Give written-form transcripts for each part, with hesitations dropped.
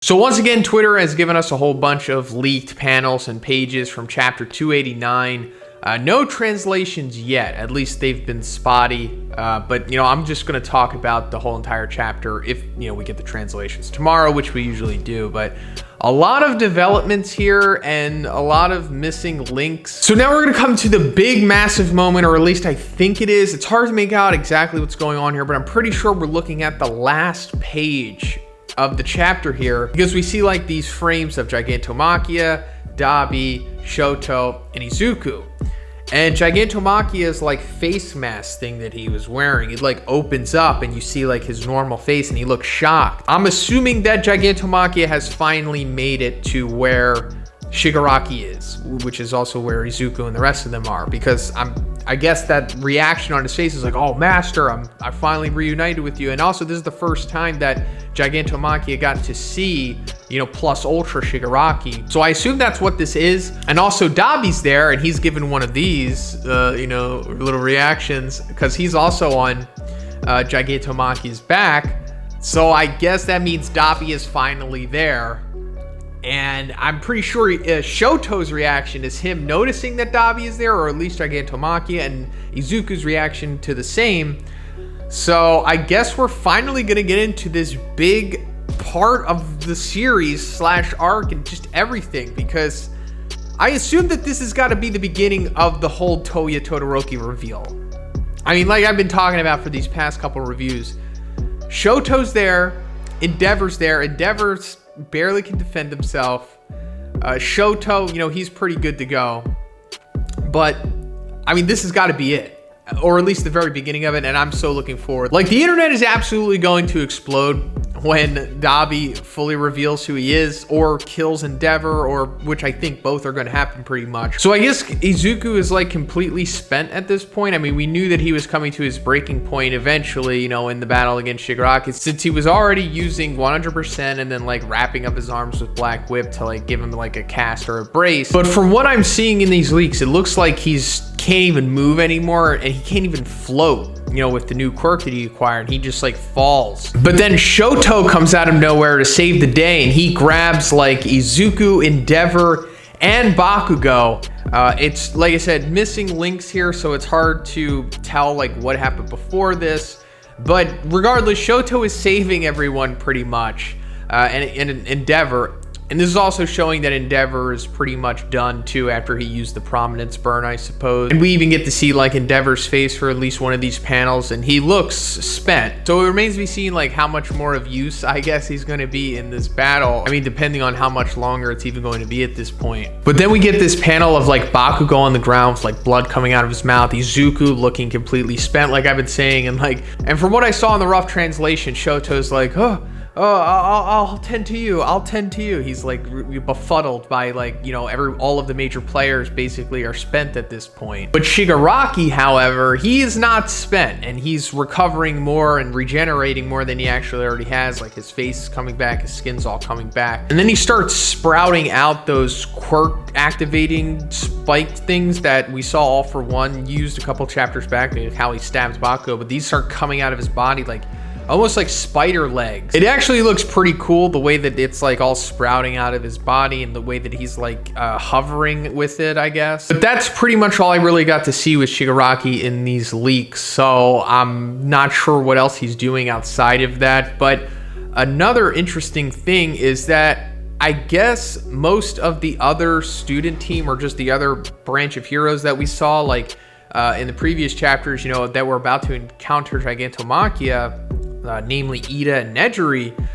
So once again, Twitter has given us a whole bunch of leaked panels and pages from chapter 289. No translations yet, at least they've been spotty. But I'm just going to talk about the whole entire chapter if we get the translations tomorrow, which we usually do. But a lot of developments here and a lot of missing links. So now we're going to come to the big massive moment, or at least I think it is. It's hard to make out exactly what's going on here, but I'm pretty sure we're looking at the last page of the chapter here, because we see like these frames of Gigantomachia, Dabi, Shoto, and Izuku. And Gigantomachia's like face mask thing that he was wearing, it like opens up and you see like his normal face and he looks shocked. I'm assuming that Gigantomachia has finally made it to where Shigaraki is, which is also where Izuku and the rest of them are, because I guess that reaction on his face is like, oh master, I finally reunited with you. And also this is the first time that Gigantomachia got to see plus ultra Shigaraki, so I assume that's what this is. And also Dabi's there and he's given one of these little reactions because he's also on Gigantomachia's back, so I guess that means Dabi is finally there. And I'm pretty sure Shoto's reaction is him noticing that Dabi is there, or at least Gigantomachia, and Izuku's reaction to the same. So I guess we're finally going to get into this big part of the series / arc and just everything, because I assume that this has got to be the beginning of the whole Toya Todoroki reveal. I mean, like I've been talking about for these past couple reviews, Shoto's there, Endeavor's there. Endeavor's barely can defend himself. Shoto, he's pretty good to go. But I mean, this has got to be it, or at least the very beginning of it, and I'm so looking forward. Like, the internet is absolutely going to explode when Dabi fully reveals who he is, or kills Endeavor, or which I think both are going to happen pretty much. So I guess Izuku is like completely spent at this point. I mean, we knew that he was coming to his breaking point eventually, in the battle against Shigaraki, since he was already using 100% and then like wrapping up his arms with Black Whip to like give him like a cast or a brace. But from what I'm seeing in these leaks, it looks like can't even move anymore, and he can't even float, with the new quirk that he acquired. He just like falls. But then Shoto comes out of nowhere to save the day, and he grabs like Izuku, Endeavor, and Bakugo. It's like I said, missing links here, so it's hard to tell like what happened before this. But regardless, Shoto is saving everyone pretty much, and Endeavor. And this is also showing that Endeavor is pretty much done too after he used the prominence burn, I suppose. And we even get to see like Endeavor's face for at least one of these panels, and he looks spent. So it remains to be seen like how much more of use I guess he's going to be in this battle. I mean, depending on how much longer it's even going to be at this point. But then we get this panel of like Bakugo on the ground with like blood coming out of his mouth, Izuku looking completely spent, like I've been saying, and from what I saw in the rough translation, Shoto's like, I'll tend to you. I'll tend to you. He's like befuddled by like, all of the major players basically are spent at this point. But Shigaraki, however, he is not spent, and he's recovering more and regenerating more than he actually already has. Like, his face is coming back, his skin's all coming back. And then he starts sprouting out those quirk activating spike things that we saw All For One used a couple chapters back, like how he stabs Bakugo, but these start coming out of his body like almost like spider legs. It actually looks pretty cool, the way that it's like all sprouting out of his body and the way that he's like hovering with it, I guess. But that's pretty much all I really got to see with Shigaraki in these leaks, so I'm not sure what else he's doing outside of that. But another interesting thing is that I guess most of the other student team, or just the other branch of heroes that we saw, like in the previous chapters, that were about to encounter Gigantomachia, namely Ida and Nejiri,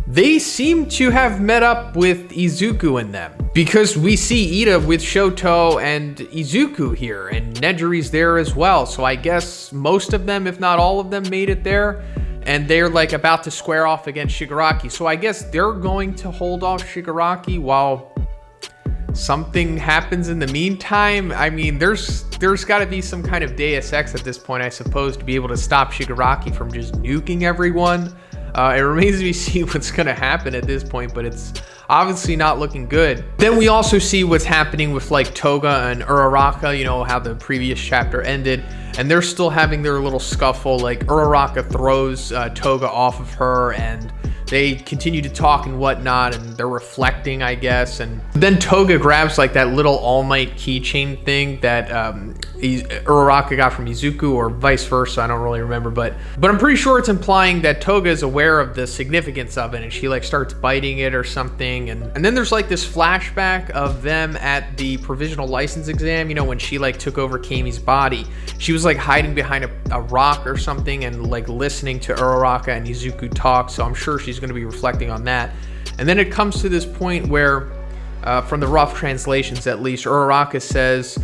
they seem to have met up with Izuku and them, because we see Ida with Shoto and Izuku here, and Nejiri's there as well. So I guess most of them, if not all of them, made it there, and they're like about to square off against Shigaraki. So I guess they're going to hold off Shigaraki while something happens in the meantime. I mean, there's got to be some kind of Deus Ex at this point, I suppose, to be able to stop Shigaraki from just nuking everyone. It remains to be seen what's going to happen at this point, but it's obviously not looking good. Then we also see what's happening with like Toga and Uraraka, how the previous chapter ended, and they're still having their little scuffle. Like, Uraraka throws Toga off of her, and they continue to talk and whatnot, and they're reflecting, I guess. And then Toga grabs like that little All Might keychain thing that Uraraka got from Izuku, or vice versa. I don't really remember, but I'm pretty sure it's implying that Toga is aware of the significance of it, and she like starts biting it or something. And then there's like this flashback of them at the provisional license exam. You know, when she like took over Kami's body, she was like hiding behind a rock or something and like listening to Uraraka and Izuku talk. So I'm sure she's going to be reflecting on that. And then it comes to this point where, from the rough translations at least, Uraraka says,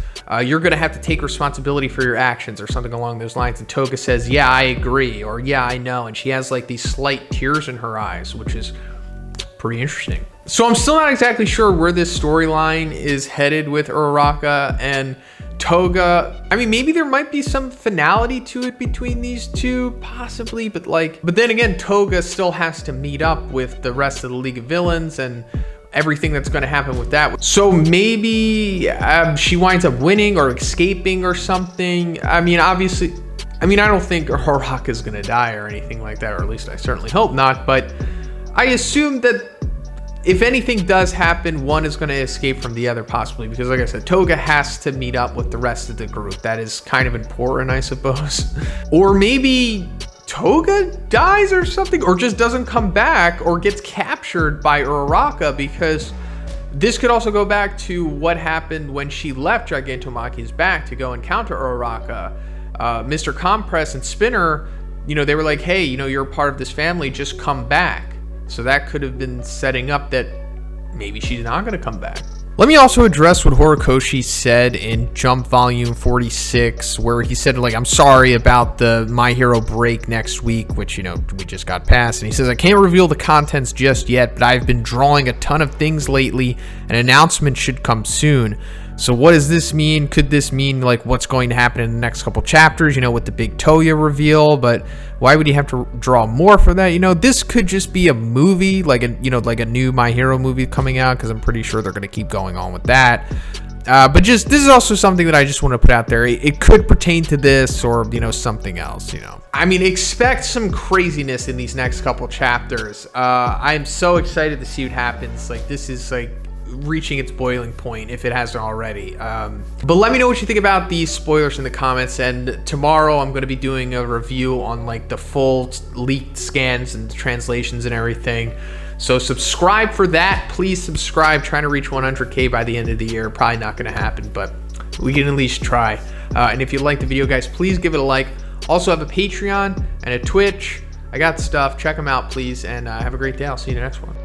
you're going to have to take responsibility for your actions, or something along those lines. And Toga says, yeah, I agree, or yeah, I know. And she has like these slight tears in her eyes, which is pretty interesting. So I'm still not exactly sure where this storyline is headed with Uraraka and Toga. I mean, maybe there might be some finality to it between these two, possibly, but then again, Toga still has to meet up with the rest of the League of Villains and everything that's going to happen with that. So maybe she winds up winning or escaping or something. I mean, obviously, I don't think Uraraka is going to die or anything like that, or at least I certainly hope not, but I assume that if anything does happen, one is going to escape from the other, possibly, because like I said, Toga has to meet up with the rest of the group. That is kind of important, I suppose. Or maybe Toga dies or something, or just doesn't come back, or gets captured by Uraraka, because this could also go back to what happened when she left Gigantomachi's back to go encounter Uraraka. Mr. Compress and Spinner, they were like, hey, you're a part of this family, just come back. So that could have been setting up that maybe she's not going to come back. Let me also address what Horikoshi said in Jump Volume 46, where he said, like, I'm sorry about the My Hero break next week, which, we just got past. And he says, I can't reveal the contents just yet, but I've been drawing a ton of things lately. An announcement should come soon. So what does this mean? Could this mean like what's going to happen in the next couple chapters, with the big Toya reveal? But why would you have to draw more for that? This could just be a movie, like a new My Hero movie coming out, because I'm pretty sure they're going to keep going on with that. But this is also something that I just want to put out there. It could pertain to this, or something else. Expect some craziness in these next couple chapters. I'm so excited to see what happens. Like, this is like reaching its boiling point, if it hasn't already. But let me know what you think about these spoilers in the comments, and tomorrow I'm going to be doing a review on like the full leaked scans and translations and everything. So subscribe for that. Please subscribe. Trying to reach 100K by the end of the year. Probably not going to happen, but we can at least try. And if you like the video, guys, please give it a like. Also have a Patreon and a Twitch. I got stuff. Check them out, please, and have a great day. I'll see you in the next one.